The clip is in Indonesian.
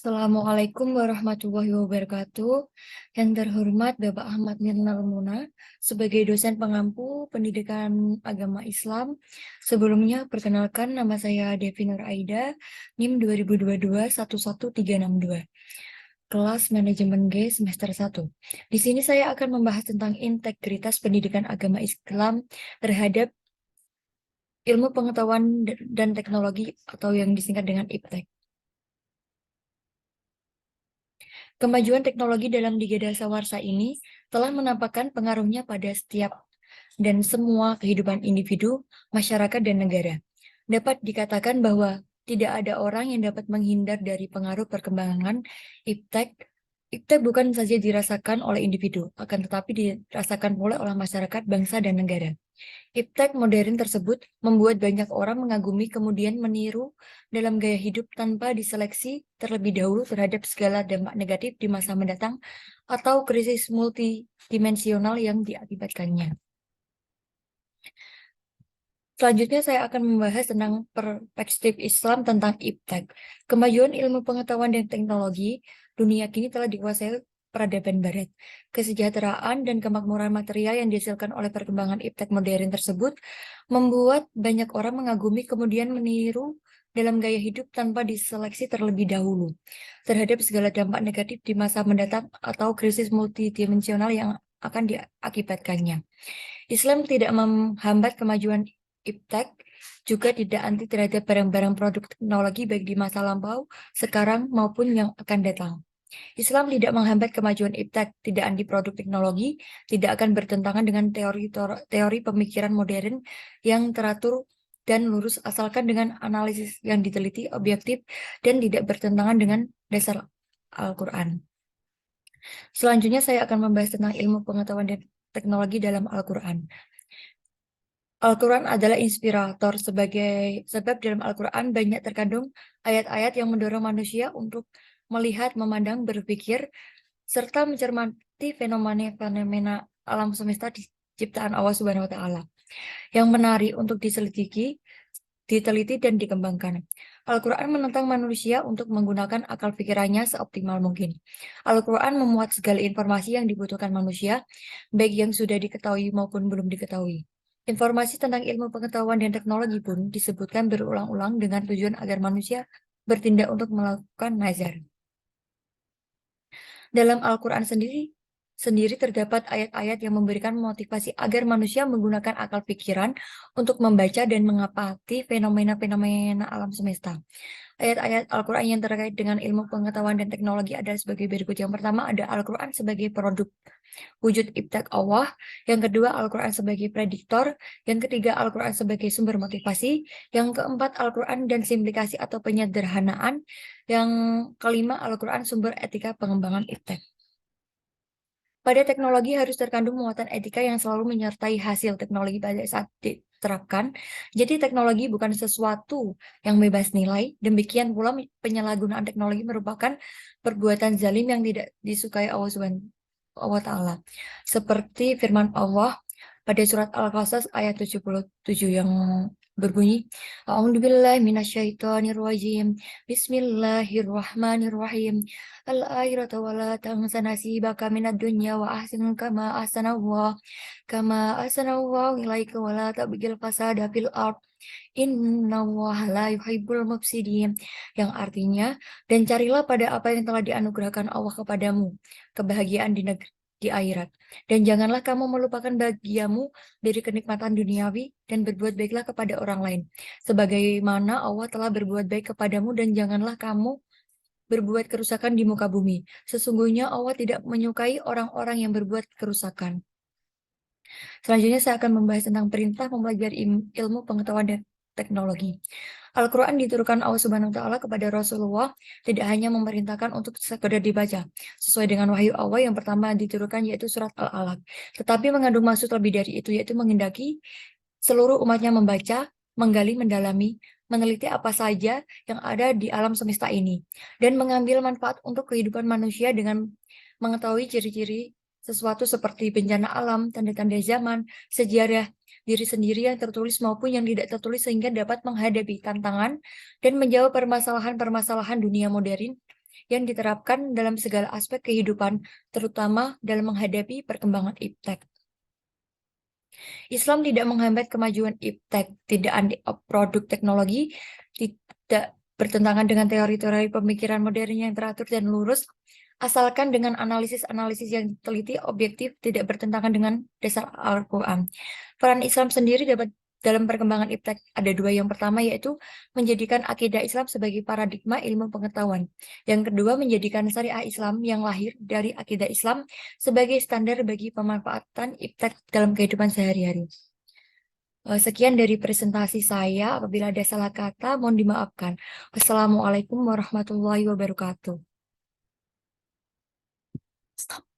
Assalamualaikum warahmatullahi wabarakatuh. Yang terhormat Bapak Ahmad Mirnal Muna, sebagai dosen pengampu pendidikan agama Islam. Sebelumnya, perkenalkan nama saya Devi Nur Aida, NIM 2022-11362, kelas manajemen G semester 1. Di sini saya akan membahas tentang integritas pendidikan agama Islam terhadap ilmu pengetahuan dan teknologi atau yang disingkat dengan IPTEK. Kemajuan teknologi dalam Tiga Dasawarsa ini telah menampakkan pengaruhnya pada setiap dan semua kehidupan individu, masyarakat, dan negara. Dapat dikatakan bahwa tidak ada orang yang dapat menghindar dari pengaruh perkembangan iptek. Iptek bukan saja dirasakan oleh individu, akan tetapi dirasakan pula oleh masyarakat, bangsa, dan negara. Iptek modern tersebut membuat banyak orang mengagumi kemudian meniru dalam gaya hidup tanpa diseleksi terlebih dahulu terhadap segala dampak negatif di masa mendatang atau krisis multidimensional yang diakibatkannya. Selanjutnya saya akan membahas tentang perspektif Islam tentang iptek. Kemajuan ilmu pengetahuan dan teknologi dunia kini telah dikuasai peradaban barat. Kesejahteraan dan kemakmuran material yang dihasilkan oleh perkembangan iptek modern tersebut membuat banyak orang mengagumi kemudian meniru dalam gaya hidup tanpa diseleksi terlebih dahulu terhadap segala dampak negatif di masa mendatang atau krisis multidimensional yang akan diakibatkannya. Islam tidak menghambat kemajuan iptek, juga tidak anti terhadap barang-barang produk teknologi baik di masa lampau, sekarang maupun yang akan datang. Islam tidak menghambat kemajuan iptek, tidak anti produk teknologi, tidak akan bertentangan dengan teori pemikiran modern yang teratur dan lurus asalkan dengan analisis yang diteliti, objektif, dan tidak bertentangan dengan dasar Al-Quran. Selanjutnya saya akan membahas tentang ilmu pengetahuan dan teknologi dalam Al-Quran. Al-Quran adalah inspirator sebab dalam Al-Quran banyak terkandung ayat-ayat yang mendorong manusia untuk melihat, memandang, berpikir, serta mencermati fenomena-fenomena alam semesta di ciptaan Allah Subhanahu wa Ta'ala yang menarik untuk diselidiki, diteliti, dan dikembangkan. Al-Quran menentang manusia untuk menggunakan akal pikirannya seoptimal mungkin. Al-Quran memuat segala informasi yang dibutuhkan manusia, baik yang sudah diketahui maupun belum diketahui. Informasi tentang ilmu pengetahuan dan teknologi pun disebutkan berulang-ulang dengan tujuan agar manusia bertindak untuk melakukan nazar. Dalam Al-Quran sendiri terdapat ayat-ayat yang memberikan motivasi agar manusia menggunakan akal pikiran untuk membaca dan mengamati fenomena-fenomena alam semesta. Ayat-ayat Al-Quran yang terkait dengan ilmu pengetahuan dan teknologi adalah sebagai berikut. Yang pertama ada Al-Quran sebagai produk wujud iptek Allah, yang kedua Al-Quran sebagai prediktor, yang ketiga Al-Quran sebagai sumber motivasi, yang keempat Al-Quran dan simplikasi atau penyederhanaan, yang kelima Al-Quran sumber etika pengembangan iptek. Pada teknologi harus terkandung muatan etika yang selalu menyertai hasil teknologi pada saat diterapkan. Jadi teknologi bukan sesuatu yang bebas nilai. Demikian pula penyalahgunaan teknologi merupakan perbuatan zalim yang tidak disukai Allah Subhanahu wa Ta'ala. Seperti firman Allah pada surat Al-Qasas ayat 77 yang berbunyi, A'udzubillahi minasyaitonirrajim. Bismillahirrahmanirrahim. Al-akhiratu wa la tansa nasibaka minad dunya wa ahsin kama ahsanallahu ilaika wa la tabghil fasada fil ard. Innallaha la yuhibbul mufsidin, yang artinya, dan carilah pada apa yang telah dianugerahkan Allah kepadamu, kebahagiaan di akhirat. Dan janganlah kamu melupakan bagiamu dari kenikmatan duniawi dan berbuat baiklah kepada orang lain, sebagaimana Allah telah berbuat baik kepadamu, dan janganlah kamu berbuat kerusakan di muka bumi. Sesungguhnya Allah tidak menyukai orang-orang yang berbuat kerusakan. Selanjutnya saya akan membahas tentang perintah mempelajari ilmu pengetahuan dan teknologi. Al-Quran diturunkan Allah Subhanahu wa Ta'ala kepada Rasulullah tidak hanya memerintahkan untuk sekedar dibaca sesuai dengan wahyu Allah yang pertama diturunkan yaitu surat Al-Alaq, tetapi mengandung maksud lebih dari itu, yaitu menghendaki seluruh umatnya membaca, menggali, mendalami, meneliti apa saja yang ada di alam semesta ini dan mengambil manfaat untuk kehidupan manusia dengan mengetahui ciri-ciri sesuatu seperti bencana alam, tanda-tanda zaman, sejarah diri sendiri yang tertulis maupun yang tidak tertulis, sehingga dapat menghadapi tantangan dan menjawab permasalahan-permasalahan dunia modern yang diterapkan dalam segala aspek kehidupan, terutama dalam menghadapi perkembangan iptek. Islam tidak menghambat kemajuan iptek, tidak anti produk teknologi, tidak bertentangan dengan teori-teori pemikiran modern yang teratur dan lurus, asalkan dengan analisis-analisis yang teliti, objektif, tidak bertentangan dengan dasar Al-Quran. Peran Islam sendiri dapat dalam perkembangan iptek ada dua. Yang pertama yaitu menjadikan akidah Islam sebagai paradigma ilmu pengetahuan. Yang kedua, menjadikan syariah Islam yang lahir dari akidah Islam sebagai standar bagi pemanfaatan iptek dalam kehidupan sehari-hari. Sekian dari presentasi saya. Apabila ada salah kata, mohon dimaafkan. Wassalamualaikum warahmatullahi wabarakatuh. Stop.